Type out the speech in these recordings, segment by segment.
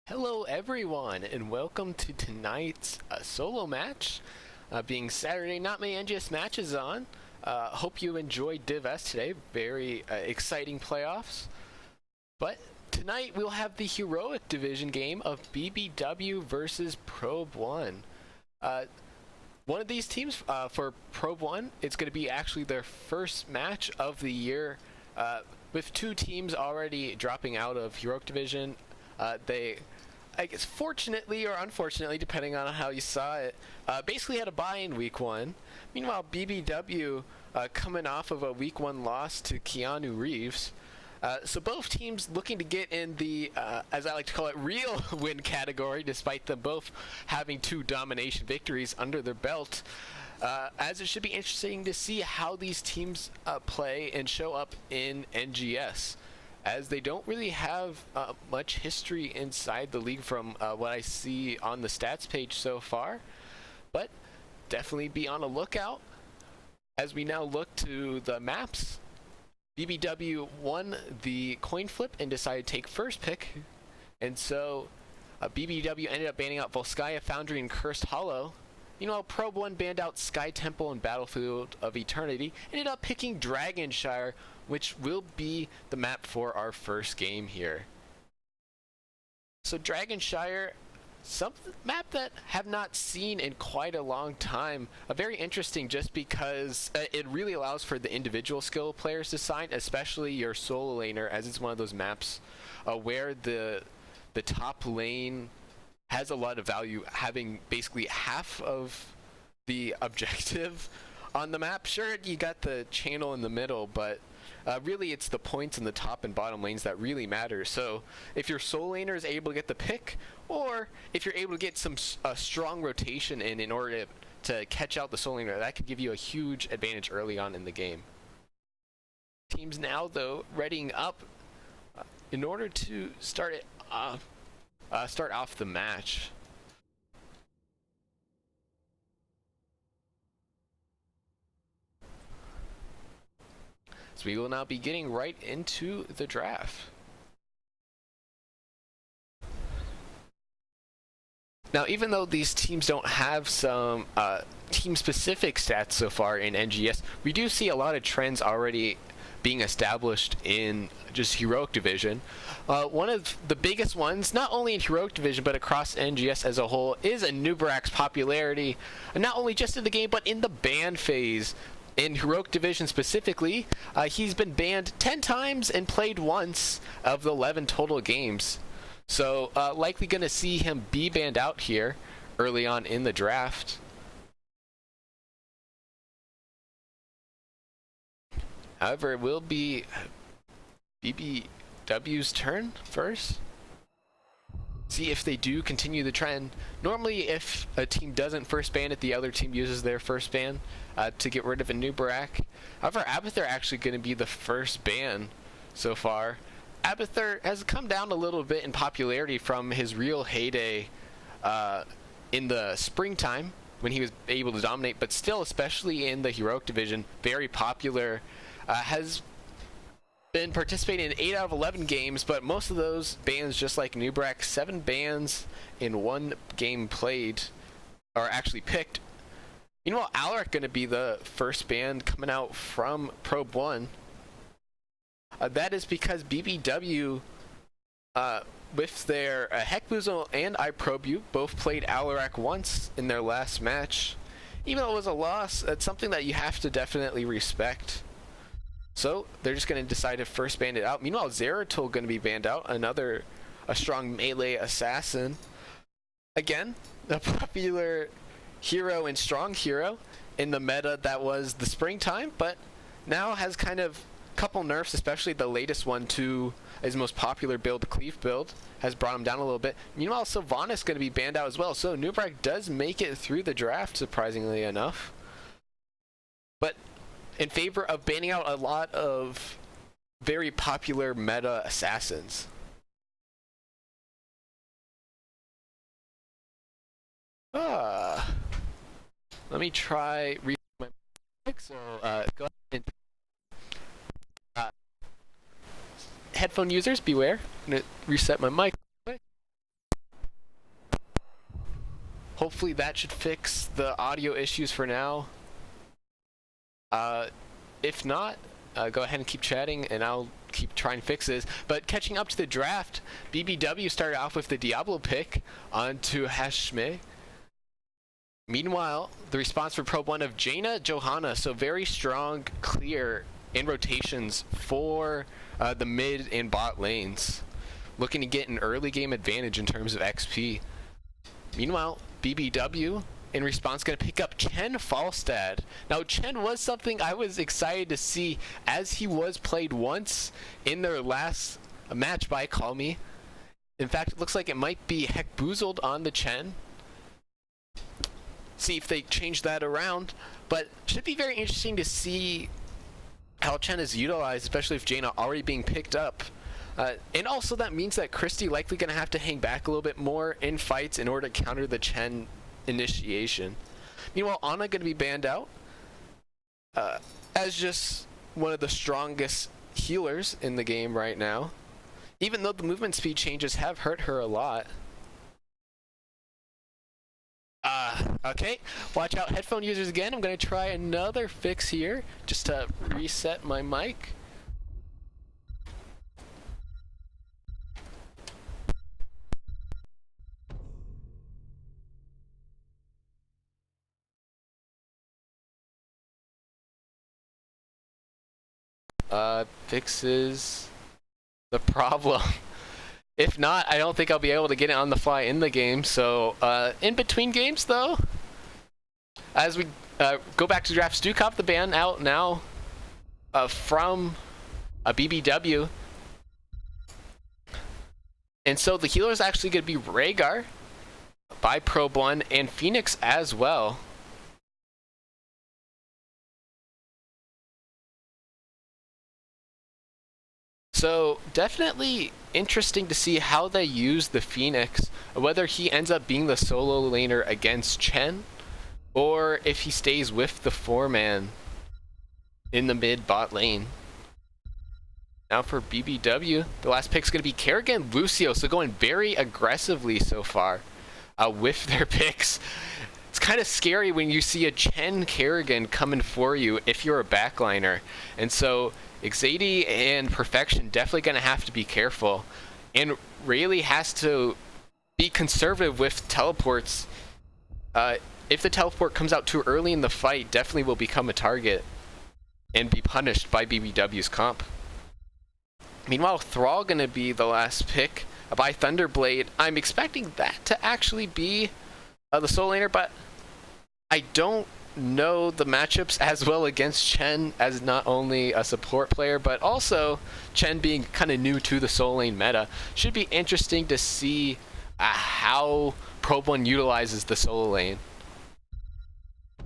Hello everyone, and welcome to tonight's solo match. Being Saturday, not many NGS matches on. Hope you enjoyed Div S today. Very exciting playoffs. But tonight we'll have the heroic division game of BBW versus Probe 1. One of these teams for Probe 1, it's going to be actually their first match of the year. With two teams already dropping out of heroic division, I guess fortunately or unfortunately, depending on how you saw it, basically had a bye in week one. Meanwhile, BBW coming off of a week one loss to Keanu Reeves. So both teams looking to get in the, as I like to call it, real win category, despite them both having two domination victories under their belt. As it should be interesting to see how these teams play and show up in NGS, as they don't really have much history inside the league from what I see on the stats page so far. But definitely be on a lookout as we now look to the maps. BBW won the coin flip and decided to take first pick, and so BBW ended up banning out Volskaya, Foundry, and Cursed Hollow. Probe 1 banned out Sky Temple and Battlefield of Eternity, ended up picking Dragonshire, which will be the map for our first game here. So Dragonshire, some map that have not seen in quite a long time. Very interesting just because it really allows for the individual skill players to sign, especially your solo laner, as it's one of those maps where the top lane has a lot of value, having basically half of the objective on the map. Sure, you got the channel in the middle, but really it's the points in the top and bottom lanes that really matter. So if your solo laner is able to get the pick, or if you're able to get some strong rotation in order to catch out the solo laner, that could give you a huge advantage early on in the game. Teams now, though, readying up in order to start off the match. So we will now be getting right into the draft. Now, even though these teams don't have some team-specific stats so far in NGS, we do see a lot of trends already being established in just Heroic Division. One of the biggest ones, not only in Heroic Division, but across NGS as a whole, is Nubarak's popularity, not only just in the game, but in the ban phase. In Heroic Division specifically, he's been banned 10 times and played once of the 11 total games. So likely going to see him be banned out here early on in the draft. However, it will be BBW's turn first. See if they do continue the trend. Normally, if a team doesn't first ban it, the other team uses their first ban to get rid of a Nubarak. However, Abathur actually going to be the first ban so far. Abathur has come down a little bit in popularity from his real heyday in the springtime when he was able to dominate, but still, especially in the Heroic Division, very popular. Has been participating in 8 out of 11 games, but most of those bans, just like Nubarak, 7 bans in 1 game played, are actually picked. Meanwhile, Alaric going to be the first ban coming out from Probe 1. That is because BBW, with their Heckboozle and iProbe, both played Alaric once in their last match. Even though it was a loss, it's something that you have to definitely respect. So they're just going to decide to first ban it out. Meanwhile, Zeratul going to be banned out, a strong melee assassin. Again, a popular hero and strong hero in the meta that was the springtime, but now has kind of a couple nerfs, especially the latest one to his most popular build, the Cleave build, has brought him down a little bit. Meanwhile, Sylvanas going to be banned out as well, so Nubarak does make it through the draft, surprisingly enough. But in favor of banning out a lot of very popular meta assassins. Let me try reading my mic, so go ahead and headphone users, beware. I'm going to reset my mic. Hopefully that should fix the audio issues for now. If not, go ahead and keep chatting and I'll keep trying fixes. But catching up to the draft, BBW started off with the Diablo pick onto Hashme. Meanwhile, the response for Probe 1 of Jaina Johanna, so very strong, clear in rotations for the mid and bot lanes. Looking to get an early game advantage in terms of XP. Meanwhile, BBW in response going to pick up Chen Falstad. Now Chen was something I was excited to see, as he was played once in their last match by Call Me. In fact, it looks like it might be Heck Boozled on the Chen. See if they change that around, but should be very interesting to see how Chen is utilized, especially if Jaina already being picked up. And also that means that Christie likely going to have to hang back a little bit more in fights in order to counter the Chen initiation. Meanwhile, Ana going to be banned out as just one of the strongest healers in the game right now, even though the movement speed changes have hurt her a lot. Okay, watch out headphone users again. I'm going to try another fix here just to reset my mic. Fixes the problem. If not, I don't think I'll be able to get it on the fly in the game. So in between games though, as we go back to draft, Stukov the ban out now from a BBW. And so the healer is actually going to be Rhaegar by Probe 1 and Phoenix as well. So definitely interesting to see how they use the Phoenix, whether he ends up being the solo laner against Chen, or if he stays with the 4-man in the mid bot lane. Now for BBW, the last pick is going to be Kerrigan Lucio, so going very aggressively so far with their picks. It's kind of scary when you see a Chen Kerrigan coming for you if you're a backliner. And so Xadi and Perfection definitely going to have to be careful. And Rayleigh has to be conservative with teleports. If the teleport comes out too early in the fight, definitely will become a target and be punished by BBW's comp. Meanwhile, Thrall going to be the last pick by Thunderblade. I'm expecting that to actually be the solo laner, but I don't know the matchups as well against Chen, as not only a support player, but also Chen being kind of new to the solo lane meta. Should be interesting to see how Probe 1 utilizes the solo lane.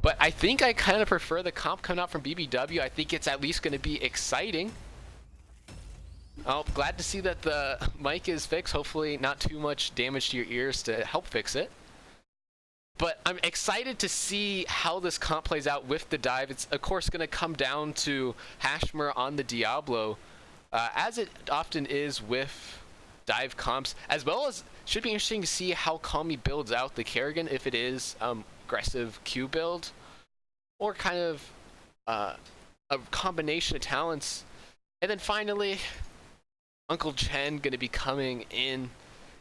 But I think I kind of prefer the comp coming out from BBW. I think it's at least going to be exciting. Oh, glad to see that the mic is fixed. Hopefully not too much damage to your ears to help fix it. But I'm excited to see how this comp plays out with the dive. It's, of course, going to come down to Hashmer on the Diablo, as it often is with dive comps, as well as should be interesting to see how Kami builds out the Kerrigan, if it is aggressive Q build, or kind of a combination of talents. And then finally, Uncle Chen going to be coming in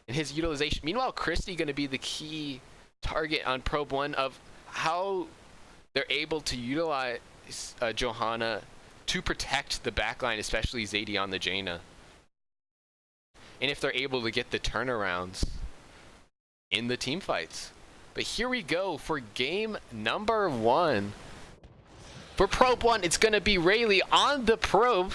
his utilization. Meanwhile, Christie going to be the key target on Probe 1 of how they're able to utilize Johanna to protect the backline, especially Zadie on the Jaina. And if they're able to get the turnarounds in the team fights. But here we go for game number 1. For Probe 1, it's going to be Rayleigh on the Probe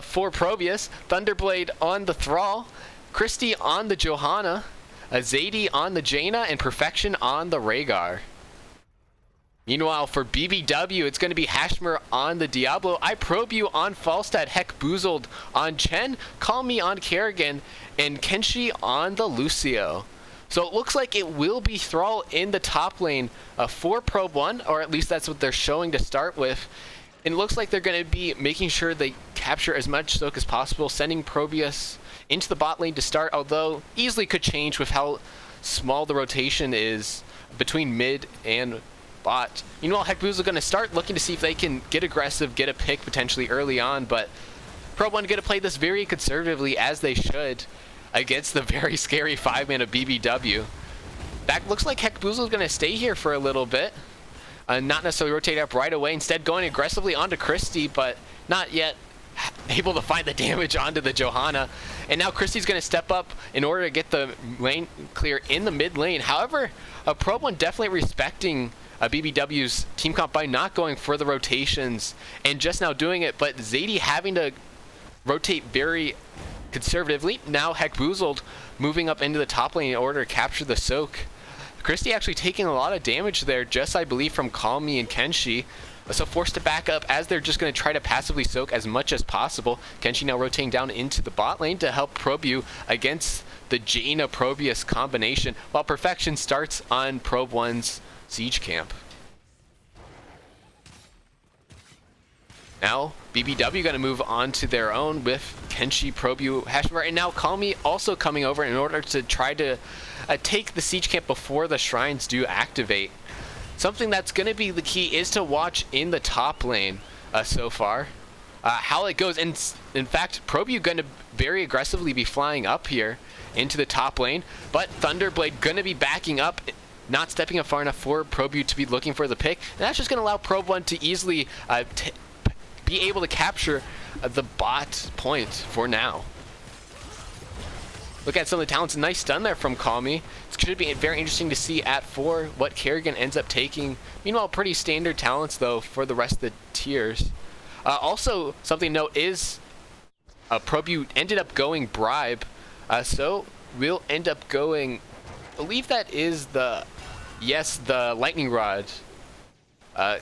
for Probius, Thunderblade on the Thrall, Christie on the Johanna, Zadie on the Jaina, and Perfection on the Rhaegar. Meanwhile, for BBW, it's going to be Hashmer on the Diablo, I Probe You on Falstad, Heck Boozled on Chen, Call Me on Kerrigan, and Kenshi on the Lucio. So it looks like it will be Thrall in the top lane for Probe 1, or at least that's what they're showing to start with. And it looks like they're going to be making sure they capture as much soak as possible, sending Probius into the bot lane to start, although easily could change with how small the rotation is between mid and bot. Meanwhile, Hekboo's going to start looking to see if they can get aggressive, get a pick potentially early on, but Probe One going to play this very conservatively, as they should, against the very scary 5-mana BBW. That looks like Hekboo's going to stay here for a little bit. Not necessarily rotate up right away, instead going aggressively onto Christie, but not yet able to find the damage onto the Johanna. And now Christie's going to step up in order to get the lane clear in the mid lane. However, Probe One definitely respecting BBW's team comp by not going for the rotations and just now doing it, but Zadie having to rotate very conservatively. Now Hekboozled moving up into the top lane in order to capture the soak. Christie actually taking a lot of damage there, just I believe from Calmy and Kenshi. So forced to back up as they're just going to try to passively soak as much as possible. Kenshi now rotating down into the bot lane to help Probu against the Jaina Probius combination, while Perfection starts on Probe One's Siege Camp. Now BBW going to move on to their own with Kenshi, Probu, Hashimura, and now Calmy also coming over in order to try to take the Siege Camp before the Shrines do activate. Something that's going to be the key is to watch in the top lane so far. How it goes. And in fact, Probu going to very aggressively be flying up here into the top lane, but Thunderblade going to be backing up, not stepping up far enough for Probu to be looking for the pick. And that's just going to allow Probe One to easily be able to capture the bot point for now. Look at some of the talents. Nice stun there from Calmy. It should be very interesting to see at 4 what Kerrigan ends up taking. Meanwhile, pretty standard talents, though, for the rest of the tiers. Also, something to note is Probu ended up going Bribe. So we'll end up going, I believe that is the Lightning Rod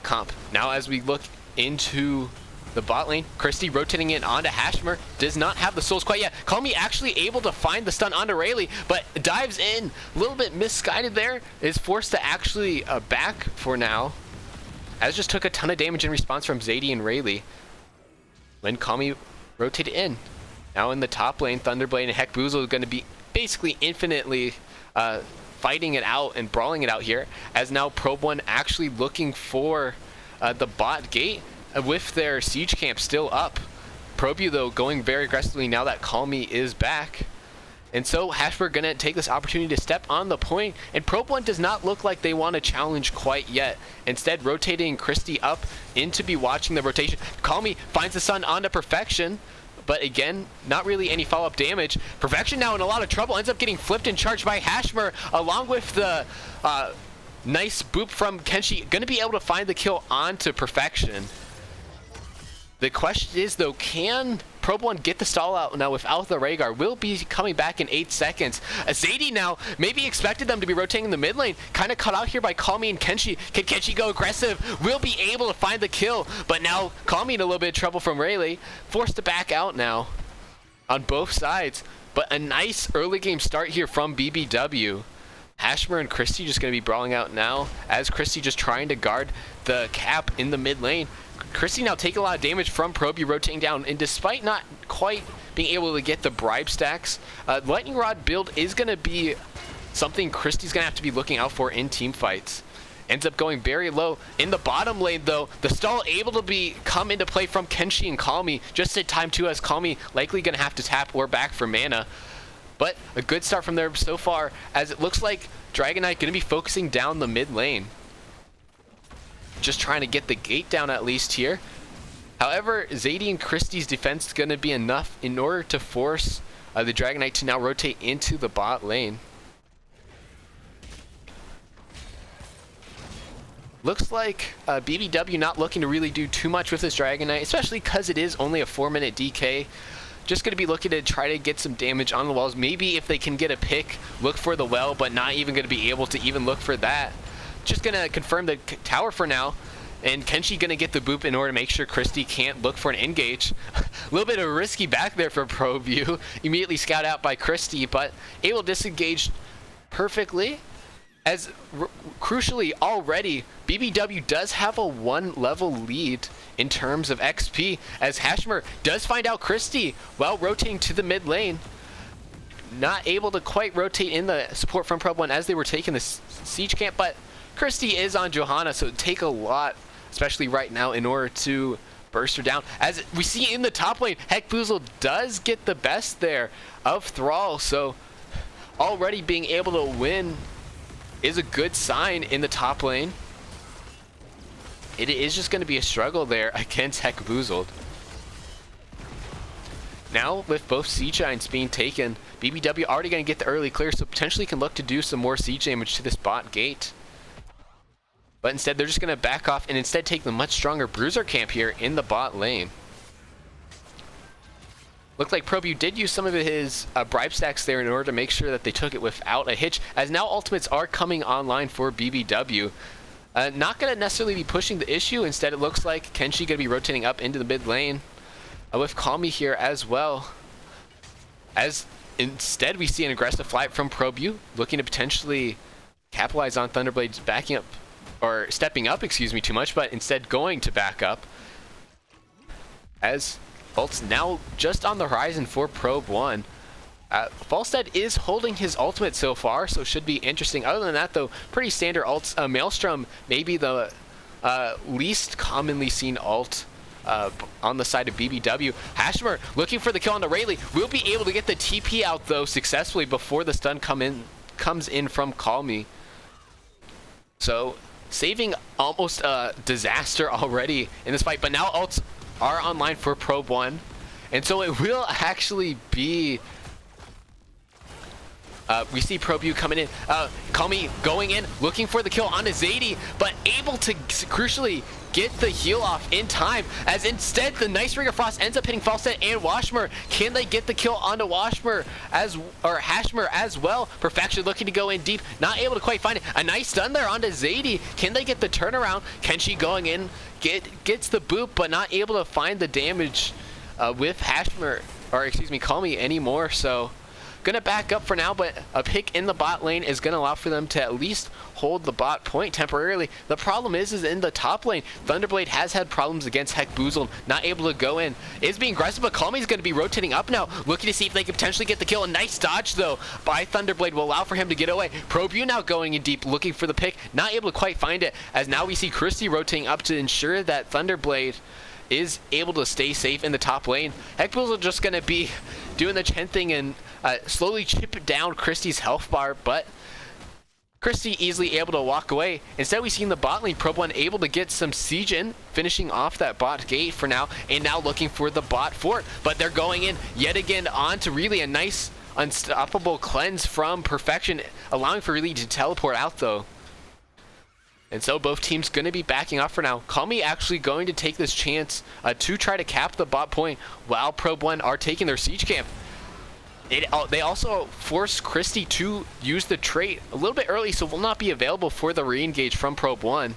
comp. Now as we look into the bot lane, Christie rotating it onto Hashmer, does not have the souls quite yet. Calmy actually able to find the stun onto Rayleigh, but dives in, a little bit misguided there, is forced to actually back for now, as just took a ton of damage in response from Zadie and Rayleigh. When Calmy rotated in. Now in the top lane, Thunderblade and Hekboozled are going to be basically infinitely fighting it out and brawling it out here, as now Probe One actually looking for the bot gate with their Siege Camp still up. Probu, though, going very aggressively now that Calmy is back. And so Hashmer going to take this opportunity to step on the point, and Probe One does not look like they want to challenge quite yet. Instead, rotating Christie up in to be watching the rotation. Calmy finds the stun onto Perfection, but again, not really any follow-up damage. Perfection now in a lot of trouble, ends up getting flipped and charged by Hashmer, along with the nice boop from Kenshi. Going to be able to find the kill onto Perfection. The question is, though, can Probe One get the stall out now without the Rhaegar? Will be coming back in 8 seconds. Zadie now maybe expected them to be rotating in the mid lane. Kind of cut out here by Calmy and Kenshi. Can Kenshi go aggressive? Will be able to find the kill. But now Calmy in a little bit of trouble from Rayleigh. Forced to back out now on both sides. But a nice early game start here from BBW. Hashmer and Christie just going to be brawling out now, as Christie just trying to guard the cap in the mid lane. Christie now taking a lot of damage from Probu rotating down, and despite not quite being able to get the bribe stacks, Lightning Rod build is going to be something Christie's going to have to be looking out for in team fights. Ends up going very low. In the bottom lane, though, the stall able to come into play from Kenshi and Calmy, just at time 2, as Calmy likely going to have to tap or back for mana. But a good start from there so far, as it looks like Dragon Knight going to be focusing down the mid lane. Just trying to get the gate down at least here. However, Zadie and Christie's defense is going to be enough in order to force the Dragon Knight to now rotate into the bot lane. Looks like BBW not looking to really do too much with this Dragon Knight, especially because it is only a 4-minute DK. Just going to be looking to try to get some damage on the walls. Maybe if they can get a pick, look for the well, but not even going to be able to even look for that. Just going to confirm the tower for now. And Kenshi going to get the boop in order to make sure Christie can't look for an engage. A little bit of a risky back there for ProView. Immediately scout out by Christie, but able to disengage perfectly. As crucially already, BBW does have a 1-level lead in terms of XP, as Hashmer does find out Christie while rotating to the mid lane. not able to quite rotate in the support from Probe 1 as they were taking the siege camp, but Christie is on Johanna, so it would take a lot, especially right now, in order to burst her down. As we see in the top lane, Heckboozle does get the best there of Thrall, so already being able to win is a good sign in the top lane. It is just going to be a struggle there against Heckboozled. Now, with both Siege Giants being taken, BBW already going to get the early clear, so potentially can look to do some more siege damage to this bot gate. But instead, they're just going to back off and instead take the much stronger Bruiser camp here in the bot lane. Looked like ProView did use some of his bribe stacks there in order to make sure that they took it without a hitch, as now ultimates are coming online for BBW. Not going to necessarily be pushing the issue. Instead, it looks like Kenshi going to be rotating up into the mid lane with Call Me here as well. As instead, we see an aggressive flight from ProView, looking to potentially capitalize on Thunderblade's backing up, or stepping up, excuse me, too much, but instead going to back up. As ult's now just on the horizon for Probe 1. Falstead is holding his ultimate so far, so should be interesting. Other than that, though, pretty standard ults. Maelstrom may be the least commonly seen ult on the side of BBW. Hashmer looking for the kill on the Rayleigh. Will be able to get the TP out, though, successfully before the stun comes in from Call Me. So, saving almost a disaster already in this fight, but now ults are online for Probe 1. And so it will actually be... we see ProView coming in. Call Me going in, looking for the kill onto Zadie, but able to crucially get the heal off in time, as instead the nice Ring of Frost ends up hitting Falstad and Washmer. Can they get the kill onto Washmer or Hashmer as well? Perfection looking to go in deep, not able to quite find it. A nice stun there onto Zadie. Can they get the turnaround? Kenshi going in, gets the boop, but not able to find the damage with Hashmer, or excuse me, Call Me anymore. So gonna back up for now, but a pick in the bot lane is gonna allow for them to at least hold the bot point temporarily. The problem is in the top lane, Thunderblade has had problems against Heckboozled, not able to go in. Is being aggressive, but Call Me is gonna be rotating up now, looking to see if they can potentially get the kill. A nice dodge though by Thunderblade will allow for him to get away. ProView now going in deep, looking for the pick, not able to quite find it, as now we see Christie rotating up to ensure that Thunderblade is able to stay safe in the top lane. Heckboozled just gonna be doing the Chen thing and slowly chip down Christie's health bar, but Christie easily able to walk away. Instead, we see in the bot lane, Probe 1 able to get some siege in, finishing off that bot gate for now, and now looking for the bot fort. But they're going in yet again onto really a nice unstoppable cleanse from Perfection, allowing for really to teleport out though. And so both teams going to be backing off for now. Call Me actually going to take this chance to try to cap the bot point while Probe 1 are taking their siege camp. They also forced Christie to use the trait a little bit early, so will not be available for the re-engage from Probe 1.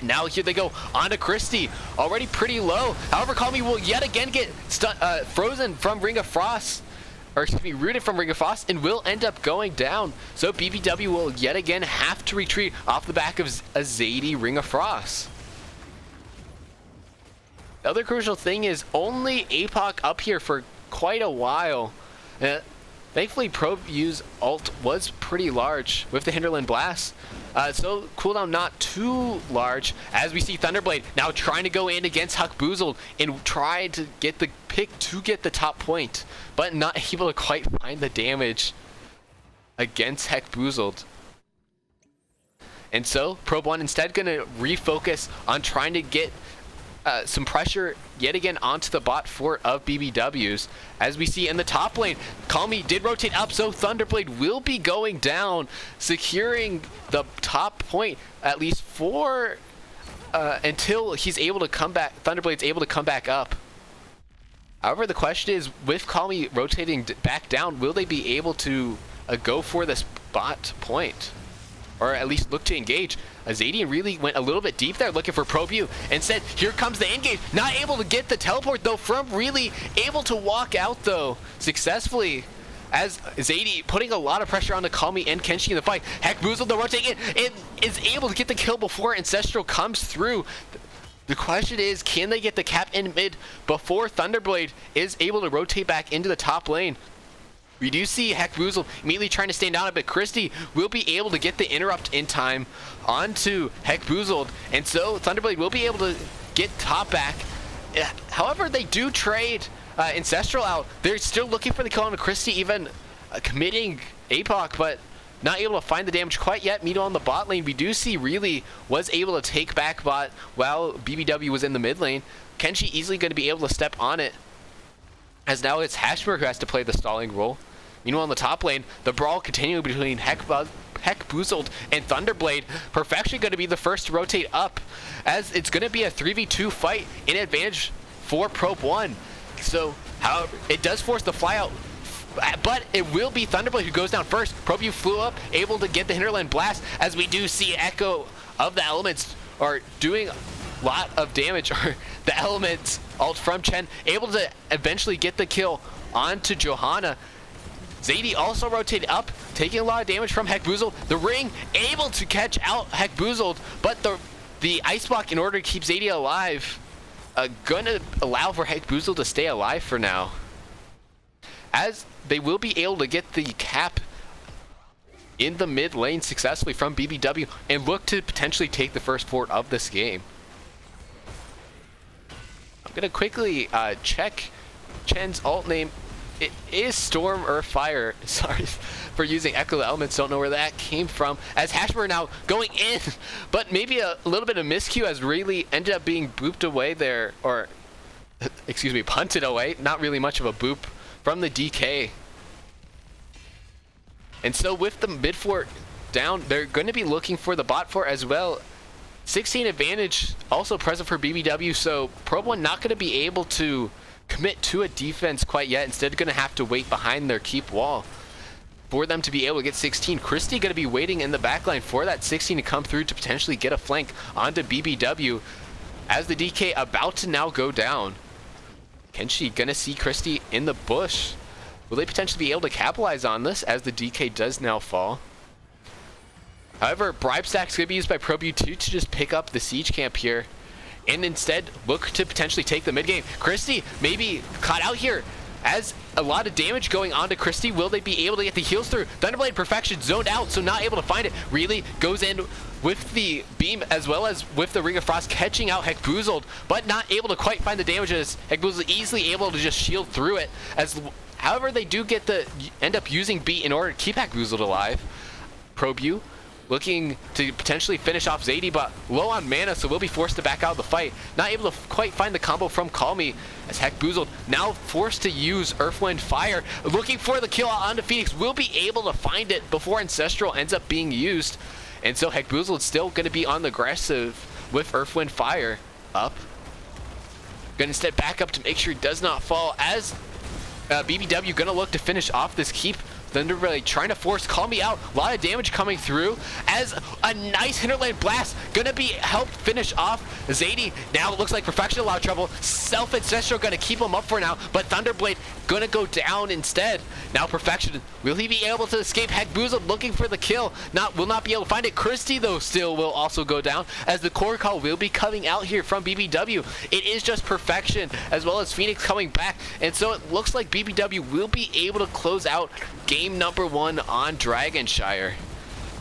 Now here they go onto Christie, already pretty low. However, Call Me will yet again get frozen from Ring of Frost, or excuse me, rooted from Ring of Frost, and will end up going down. So BBW will yet again have to retreat off the back of a Zadie Ring of Frost. The other crucial thing is only APOC up here for quite a while. Thankfully, ProView's ult was pretty large with the Hinterland Blast. So cooldown not too large, as we see Thunderblade now trying to go in against Heckboozled and try to get the pick to get the top point, but not able to quite find the damage against Heckboozled. And so Probe 1 instead gonna refocus on trying to get some pressure yet again onto the bot fort of BBWs. As we see in the top lane, Call Me did rotate up, so Thunderblade will be going down, securing the top point at least for until he's able to come back. Thunderblade's able to come back up. However, the question is, with Call Me rotating back down, will they be able to go for this bot point, or at least look to engage? Zadie really went a little bit deep there looking for ProView. Instead, here comes the engage. Not able to get the teleport though from really, able to walk out though successfully, as Zadie putting a lot of pressure on the Call Me and Kenshi in the fight. Heckboozled the rotating in and is able to get the kill before Ancestral comes through. The question is, can they get the cap in mid before Thunderblade is able to rotate back into the top lane? We do see Heckboozled immediately trying to stand down it, but Christie will be able to get the interrupt in time onto Heckboozled, and so Thunderblade will be able to get top back. However, they do trade Ancestral out. They're still looking for the kill on Christie, even committing APOC, but not able to find the damage quite yet. Meanwhile, on the bot lane, we do see Really was able to take back bot while BBW was in the mid lane. Kenshi easily going to be able to step on it, as now it's Hashmer who has to play the stalling role. Meanwhile, on the top lane, the brawl continuing between Heckboozled and Thunderblade. Perfection going to be the first to rotate up, as it's going to be a 3v2 fight in advantage for Probe 1. So, however, it does force the flyout, but it will be Thunderblade who goes down first. Probe U flew up, able to get the Hinterland Blast, as we do see Echo of the Elements are doing a lot of damage, or the Elements ult from Chen, able to eventually get the kill onto Johanna. Zadie also rotated up, taking a lot of damage from Heckboozled. The Ring able to catch out Heckboozled, but the Ice Block, in order to keep Zadie alive, gonna allow for Heckboozled to stay alive for now, as they will be able to get the cap in the mid lane successfully from BBW and look to potentially take the first fort of this game. I'm gonna quickly check Chen's ult name. It is Storm or Fire. Sorry for using Echo Elements. Don't know where that came from. As Hashmer now going in, but maybe a little bit of miscue, as really ended up being booped away there, or excuse me, punted away. Not really much of a boop from the DK. And so with the mid fort down, they're going to be looking for the bot fort as well. 16 advantage also present for BBW, so Probe 1 not going to be able to commit to a defense quite yet. Instead, going to have to wait behind their keep wall for them to be able to get 16. Christie going to be waiting in the backline for that 16 to come through to potentially get a flank onto BBW, as the DK about to now go down. Kenshi going to see Christie in the bush. Will they potentially be able to capitalize on this, as the DK does now fall? However, Bribe Stack's going to be used by ProBU2 to just pick up the siege camp here, and instead look to potentially take the mid game. Christie maybe caught out here, as a lot of damage going on to Christie. Will they be able to get the heals through? Thunderblade Perfection zoned out, so not able to find it. Really goes in with the beam, as well as with the Ring of Frost, catching out Heckboozled, but not able to quite find the damages. Heckboozled easily able to just shield through it. However, they do end up using B in order to keep Heckboozled alive. ProBU looking to potentially finish off Zadie, but low on mana, so will be forced to back out of the fight. Not able to quite find the combo from Call Me, as Heckboozled now forced to use Earth, Wind, Fire. Looking for the kill onto Phoenix, will be able to find it before Ancestral ends up being used. And so Heckboozled still going to be on the aggressive with Earth, Wind, Fire up. Going to step back up to make sure he does not fall, as BBW going to look to finish off this keep. Thunderblade trying to force Call Me out. A lot of damage coming through, as a nice Hinterland Blast gonna be helped finish off Zadie. Now it looks like Perfection a lot of trouble. Self-Ancestral gonna keep him up for now, but Thunderblade gonna go down instead. Now Perfection, will he be able to escape? Heckboozled looking for the kill. Will not be able to find it. Christie though still will also go down, as the core call will be coming out here from BBW. It is just Perfection as well as Phoenix coming back, and so it looks like BBW will be able to close out game number 1 on Dragonshire.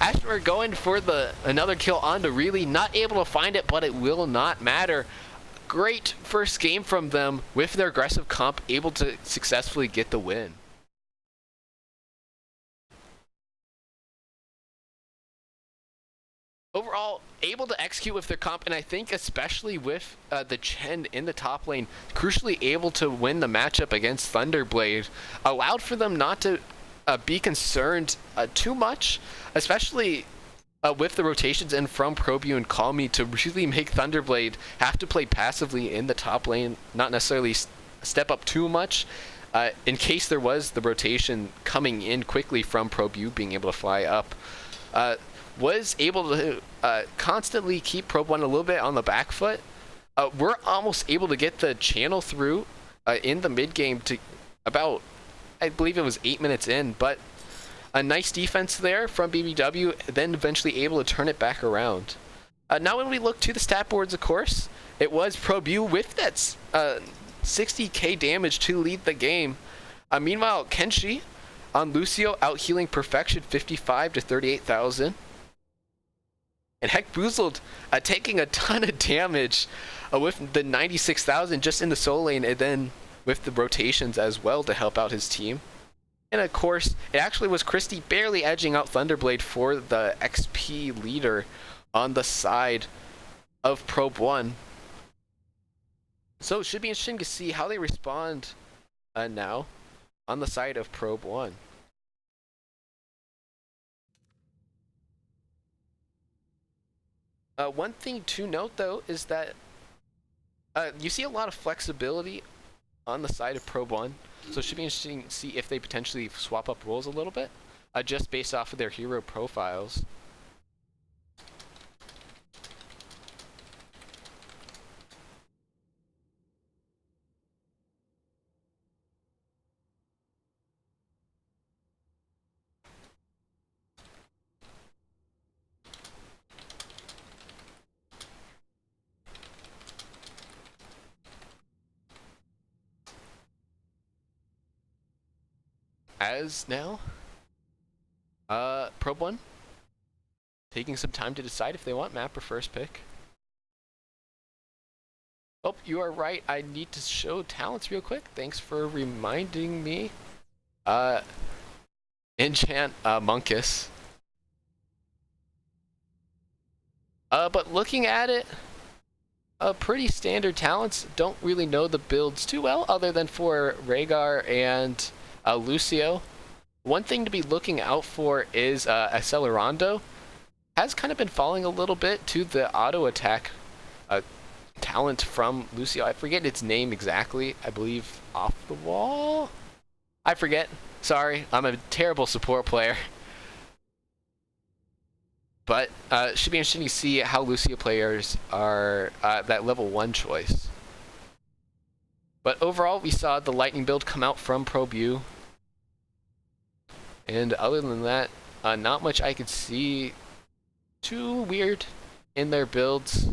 Ashmore going for another kill onto Really, not able to find it, but it will not matter. Great first game from them with their aggressive comp, able to successfully get the win. Overall, able to execute with their comp, and I think especially with the Chen in the top lane, crucially able to win the matchup against Thunderblade, allowed for them not to be concerned too much, especially with the rotations in from ProBU and Call Me, to really make Thunderblade have to play passively in the top lane, not necessarily step up too much, in case there was the rotation coming in quickly from ProBU being able to fly up. Was able to constantly keep Probe 1 a little bit on the back foot. We're almost able to get the channel through in the mid game to about, I believe it was 8 minutes in, but a nice defense there from BBW, then eventually able to turn it back around. Now when we look to the stat boards, of course, it was ProBU with that 60k damage to lead the game. Meanwhile, Kenshi on Lucio, out healing Perfection 55 to 38,000. And Heck Boozled taking a ton of damage with the 96,000 just in the solo lane, and then with the rotations as well to help out his team. And of course, it actually was Christie barely edging out Thunderblade for the XP leader on the side of Probe 1. So it should be interesting to see how they respond now on the side of Probe 1. One thing to note, though, is that you see a lot of flexibility on the side of Probe 1. So it should be interesting to see if they potentially swap up roles a little bit, just based off of their hero profiles. As now, Probe 1 taking some time to decide if they want map or first pick. Oh, you are right. I need to show talents real quick. Thanks for reminding me. Enchant Monkus. But looking at it, pretty standard talents. Don't really know the builds too well, other than for Rhaegar and Lucio. One thing to be looking out for is Accelerando. Has kind of been falling a little bit to the auto attack talent from Lucio. I forget its name exactly. I believe Off the Wall? I forget. Sorry, I'm a terrible support player. But it should be interesting to see how Lucio players are that level 1 choice. But overall, we saw the Lightning build come out from Probe U. And other than that, not much I could see too weird in their builds.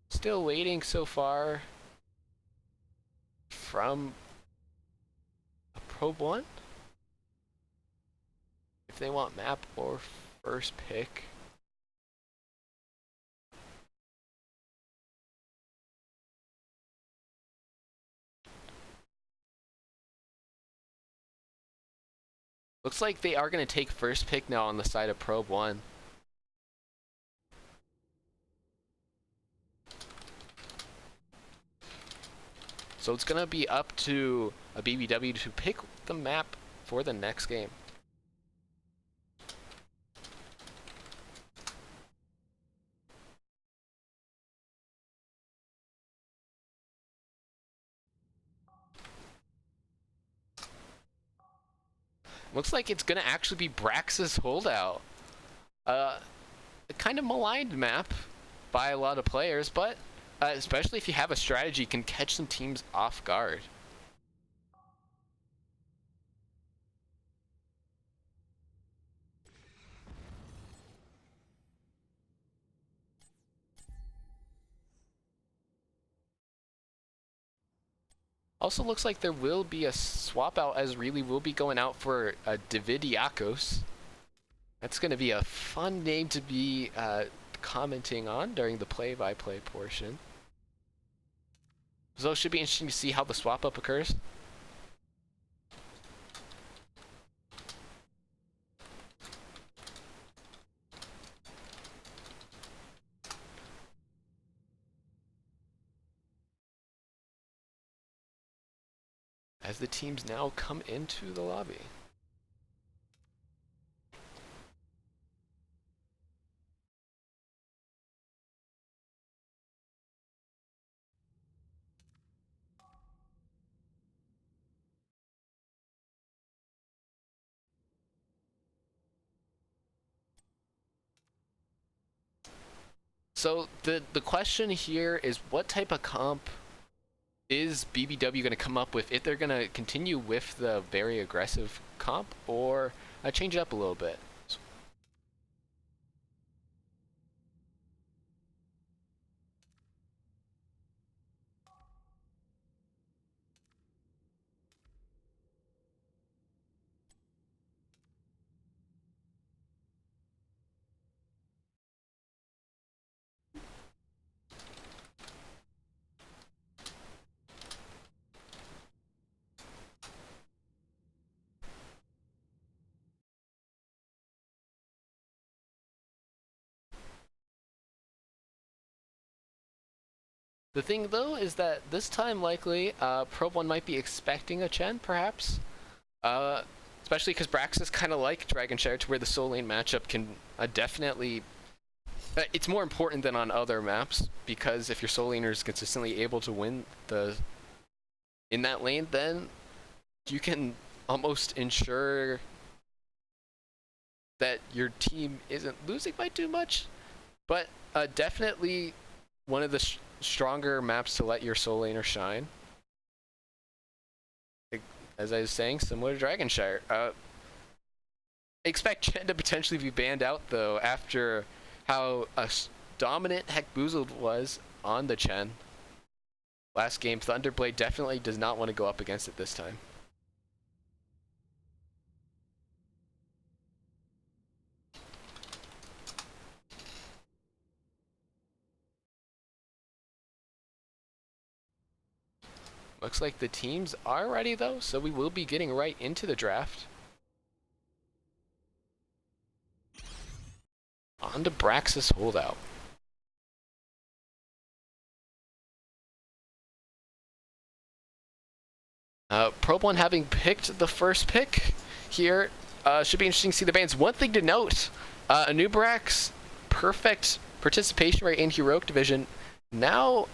Still waiting so far from Probe 1 if they want map or first pick. Looks like they are going to take first pick now on the side of Probe 1. So it's going to be up to a BBW to pick the map for the next game. Looks like it's going to actually be Brax's Holdout. A kind of maligned map by a lot of players, but especially if you have a strategy, can catch some teams off guard. Also looks like there will be a swap out, as really will be going out for Davidiakos. That's going to be a fun name to be commenting on during the play-by-play portion. So it should be interesting to see how the swap up occurs. As the teams now come into the lobby. So the question here is, what type of comp is BBW going to come up with, if they're going to continue with the very aggressive comp, or change it up a little bit? The thing though is that this time likely Probe 1 might be expecting a Chen, perhaps. Especially because Brax is kind of like Dragon Shire, to where the Soul Lane matchup can definitely... it's more important than on other maps, because if your Soul Laner is consistently able to win in that lane, then you can almost ensure that your team isn't losing by too much. But definitely one of the stronger maps to let your Soul Laner shine. As I was saying, similar to Dragon Shire. Expect Chen to potentially be banned out, though, after how dominant Heckboozled was on the Chen. Last game, Thunderblade definitely does not want to go up against it this time. Looks like the teams are ready, though, so we will be getting right into the draft. On to Brax's holdout. Probe 1 having picked the first pick here. Should be interesting to see the bans. One thing to note, Anubarak's perfect participation rate in Heroic Division now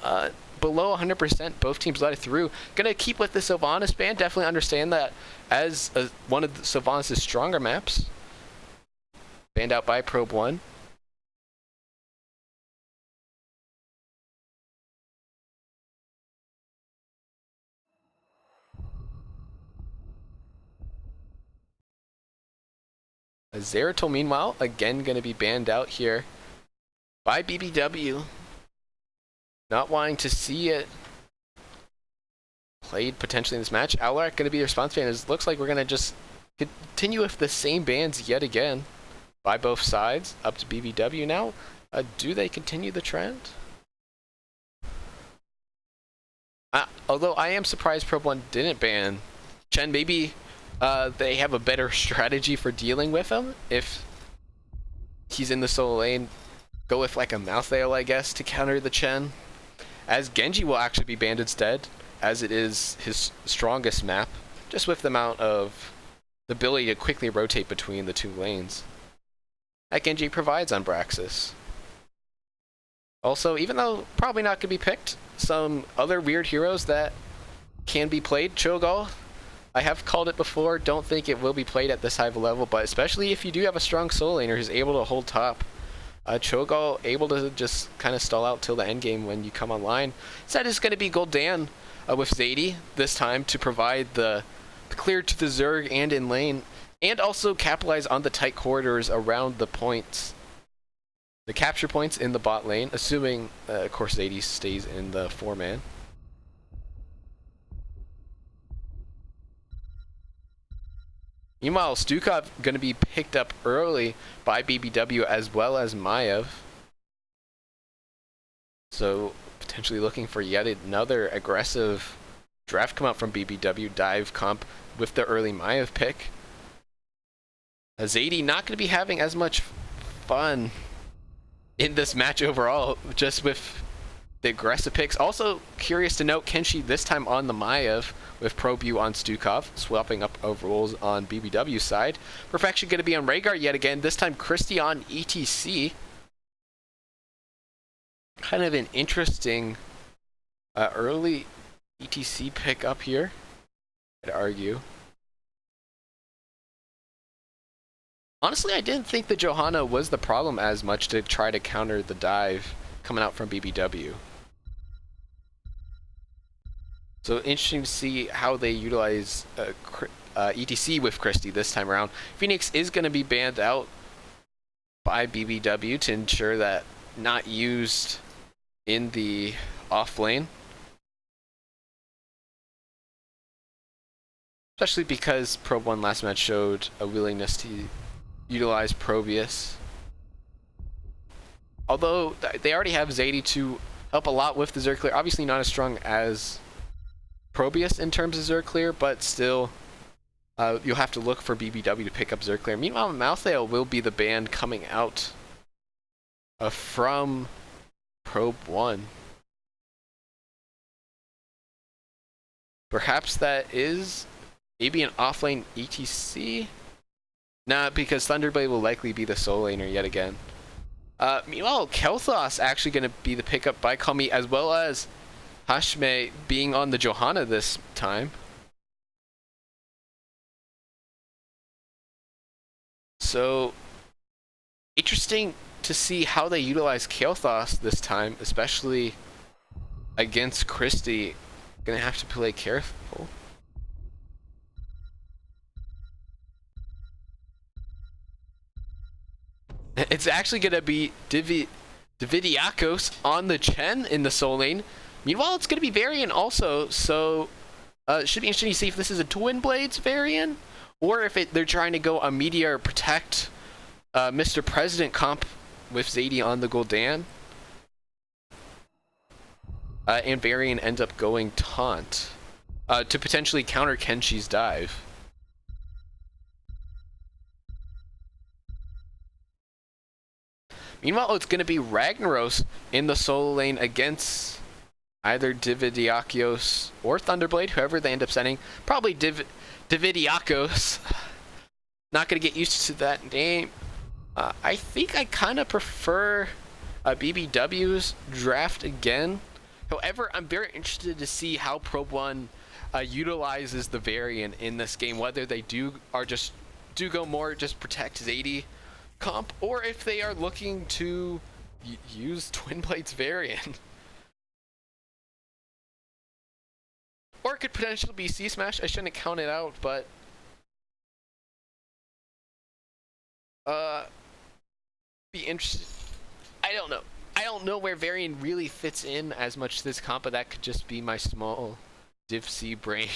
below 100%. Both teams let it through. Gonna keep with the Sylvanas ban. Definitely understand that as one of Sylvanas' stronger maps. Banned out by Probe 1. Zeratul, meanwhile, again going to be banned out here by BBW. Not wanting to see it played potentially in this match. Alarak going to be the response ban. It looks like we're going to just continue with the same bans yet again by both sides. Up to BBW now. Do they continue the trend? Although I am surprised Probe 1 didn't ban Chen. Maybe they have a better strategy for dealing with him. If he's in the solo lane, go with like a Malthael, I guess, to counter the Chen. As Genji will actually be banned instead, as it is his strongest map, just with the amount of the ability to quickly rotate between the two lanes that Genji provides on Braxis. Also, even though probably not going to be picked, some other weird heroes that can be played. Cho'Gall, I have called it before, don't think it will be played at this high of a level, but especially if you do have a strong solo laner who's able to hold top. Cho'Gall able to just kind of stall out till the end game when you come online. Instead is going to be Gul'dan with Zadie this time to provide the clear to the Zerg and in lane, and also capitalize on the tight corridors around the points. The capture points in the bot lane, assuming, of course, Zadie stays in the 4-man. Meanwhile, Stukov going to be picked up early by BBW as well as Maiev. So, potentially looking for yet another aggressive draft come out from BBW. Dive comp with the early Maiev pick. Zadie not going to be having as much fun in this match overall, just with the aggressive picks. Also, curious to note, Kenshi this time on the Maiev with ProBu on Stukov, swapping up of roles on BBW's side. Perfection going to be on Rhaegar yet again, this time Christie on ETC. Kind of an interesting early ETC pick up here, I'd argue. Honestly, I didn't think the Johanna was the problem as much to try to counter the dive coming out from BBW. So interesting to see how they utilize ETC with Christie this time around. Phoenix is going to be banned out by BBW to ensure that not used in the off lane. Especially because Probe 1 last match showed a willingness to utilize Probius. Although they already have Zadie to help a lot with the Zerg clear. Obviously not as strong as Probius in terms of Zerg clear, but still you'll have to look for BBW to pick up Zerg clear. Meanwhile, Malthael will be the ban coming out from Probe 1. Perhaps that is maybe an offlane ETC? Nah, because Thunderblade will likely be the solo laner yet again. Meanwhile, Kel'Thas actually going to be the pickup by Kami, as well as Hashime being on the Johanna this time. So, interesting to see how they utilize Kel'Thas this time, especially against Christie. Gonna have to play careful. It's actually gonna be Davidiakos on the Chen in the soul lane. Meanwhile, it's gonna be Varian also, so it should be interesting to see if this is a Twin Blades Varian, or if they're trying to go a Meteor Protect Mr. President comp with Zadie on the Gul'dan. And Varian ends up going Taunt to potentially counter Kenshi's dive. Meanwhile, it's going to be Ragnaros in the solo lane against either Davidiakos or Thunderblade, whoever they end up sending. Probably Davidiakos. Not going to get used to that name. I think I kind of prefer BBW's draft again. However, I'm very interested to see how Probe 1 utilizes the Varian in this game, whether they do go more just protect Zadie comp, or if they are looking to use Twin Blades Varian. Or it could potentially be C-Smash. I shouldn't count it out, but be interested. I don't know. I don't know where Varian really fits in as much to this comp, but that could just be my small Div C brain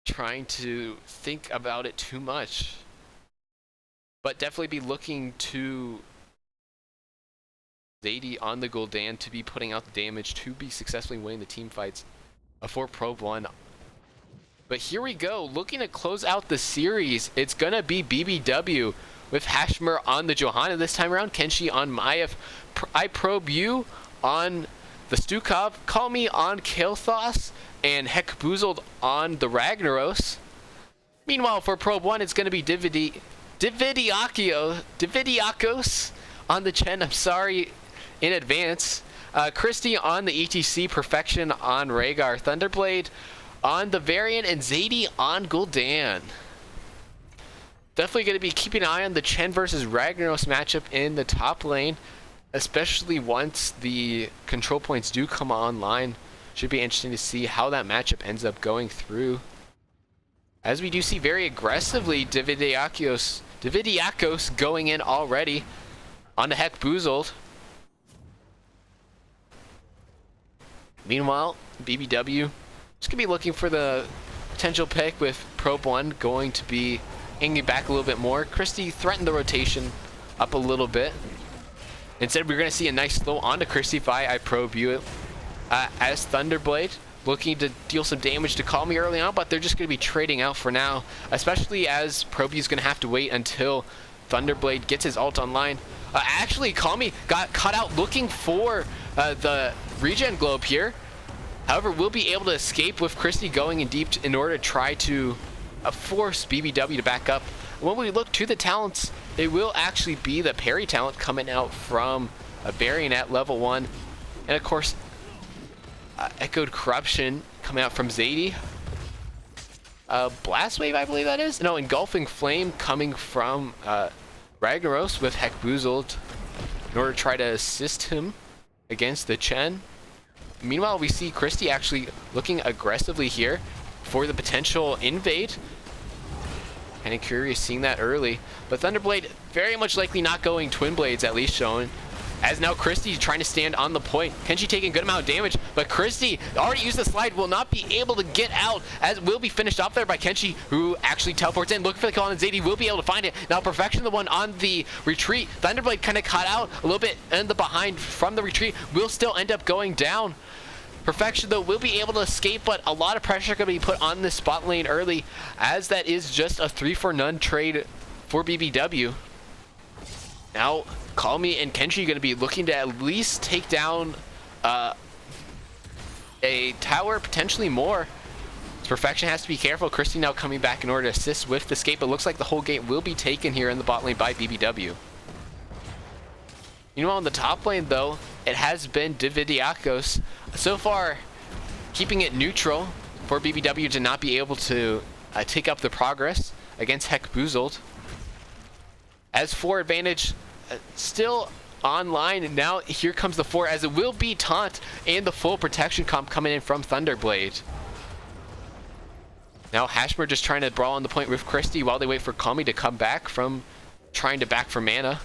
trying to think about it too much. But definitely be looking to Zadie on the Gul'dan to be putting out the damage to be successfully winning the team fights for Probe 1. But here we go, looking to close out the series. It's gonna be BBW with Hashmer on the Johanna this time around, Kenshi on Maiev, I Probe You on the Stukov, Call Me on Kel'Thas, and Hekboozled on the Ragnaros. Meanwhile, for Probe 1, it's gonna be Davidiakos on the Chen, I'm sorry in advance. Christie on the ETC, Perfection on Rhaegar, Thunderblade on the Varian, and Zadie on Gul'dan. Definitely going to be keeping an eye on the Chen versus Ragnaros matchup in the top lane, especially once the control points do come online. Should be interesting to see how that matchup ends up going through. As we do see very aggressively Davidiakos going in already on the Hekboozled. Meanwhile, BBW just going to be looking for the potential pick with Probe 1 going to be hanging back a little bit more. Christie threatened the rotation up a little bit. Instead, we're going to see a nice slow onto Christie by I Probe You as Thunderblade looking to deal some damage to Call Me early on, but they're just going to be trading out for now, especially as Probe You's going to have to wait until Thunderblade gets his ult online. Actually, Call Me got cut out looking for the regen globe here. However, we'll be able to escape with Christie going in deep in order to try to force BBW to back up. When we look to the talents, it will actually be the parry talent coming out from a Varian at level 1. And of course, Echoed Corruption coming out from Zadie. Blast Wave, I believe that is? No, Engulfing Flame coming from Ragnaros with Hekboozled in order to try to assist him against the Chen. Meanwhile, we see Christie actually looking aggressively here for the potential invade. Kind of curious seeing that early. But Thunderblade very much likely not going Twin Blades, at least shown. As now Christie trying to stand on the point. Kenshi taking a good amount of damage, but Christie already used the slide, will not be able to get out, as will be finished off there by Kenshi, who actually teleports in, looking for the kill on Zadie, will be able to find it. Now Perfection, the one on the retreat. Thunderblade kind of caught out a little bit in the behind from the retreat, will still end up going down. Perfection, though, will be able to escape, but a lot of pressure going to be put on this spot lane early, as that is just a 3-for-none trade for BBW. Now, Call Me and Kenshi going to be looking to at least take down a tower, potentially more. Perfection has to be careful. Christie now coming back in order to assist with the escape. It looks like the whole game will be taken here in the bot lane by BBW. Meanwhile, in the top lane, though, it has been Dividiakos. So far, keeping it neutral for BBW to not be able to take up the progress against Hekboozled. As 4 advantage still online, and now here comes the 4, as it will be taunt and the full protection comp coming in from Thunderblade. Now Hashmer just trying to brawl on the point with Christie while they wait for Kami to come back from trying to back for mana.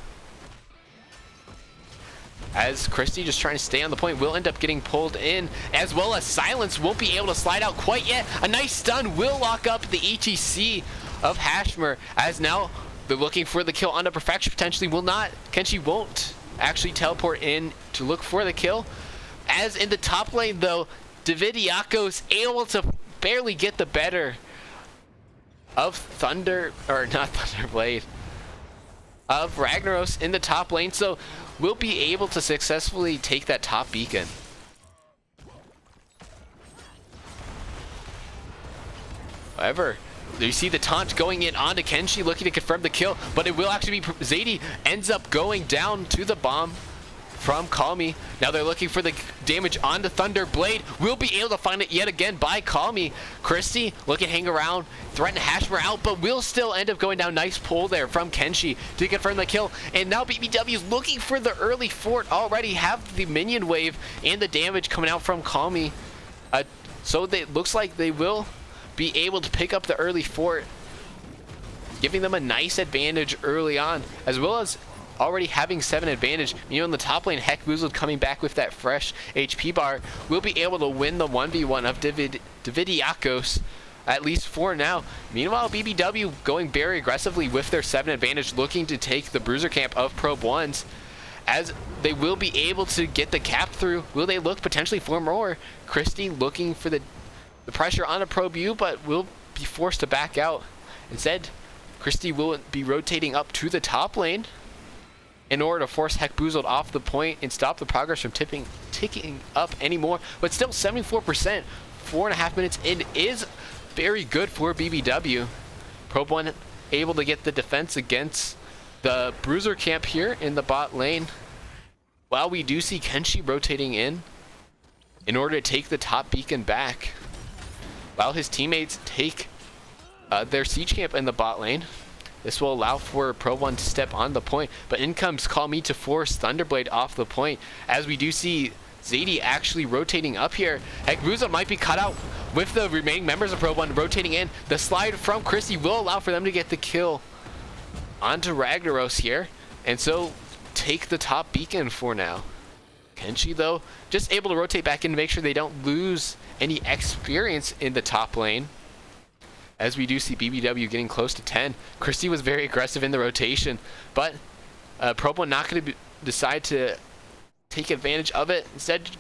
As Christie just trying to stay on the point, will end up getting pulled in, as well as Silence won't be able to slide out quite yet. A nice stun will lock up the ETC of Hashmer, as now they're looking for the kill onto Perfection. Potentially will not. Kenshi won't actually teleport in to look for the kill. As in the top lane, though, Dividiakos able to barely get the better of Thunderblade, of Ragnaros in the top lane, so we'll be able to successfully take that top beacon. However, you see the taunt going in onto Kenshi, looking to confirm the kill, but it will actually be Zadie ends up going down to the bomb from Kami. Now they're looking for the damage onto Thunderblade. Will be able to find it yet again by Kami. Christie looking to hang around, threaten Hashmer out, but will still end up going down. Nice pull there from Kenshi to confirm the kill. And now BBW is looking for the early fort. Already have the minion wave and the damage coming out from Kami. So it looks like they will be able to pick up the early fort, giving them a nice advantage early on, as well as already having 7 advantage. You know, in the top lane, Hekboozled coming back with that fresh HP bar will be able to win the 1v1 of Dividiakos, at least for now. Meanwhile, BBW going very aggressively with their 7 advantage, looking to take the bruiser camp of Probe 1s, as they will be able to get the cap through. Will they look potentially for more? Christie looking for the pressure on a Probe U, but will be forced to back out. Instead, Christie will be rotating up to the top lane in order to force Hekboozled off the point and stop the progress from ticking up anymore. But still 74%, 4.5 minutes in is very good for BBW. Probe 1 able to get the defense against the bruiser camp here in the bot lane. While we do see Kenshi rotating in order to take the top beacon back, while his teammates take their siege camp in the bot lane. This will allow for Pro 1 to step on the point, but in comes Kami to force Thunderblade off the point, as we do see Zadie actually rotating up here. Hekboozled might be cut out with the remaining members of Pro 1 rotating in. The slide from Christie will allow for them to get the kill onto Ragnaros here, and so take the top beacon for now. Kenshi, though, just able to rotate back in to make sure they don't lose any experience in the top lane. As we do see BBW getting close to 10. Christie was very aggressive in the rotation, but Probe 1 not going to decide to take advantage of it. Instead,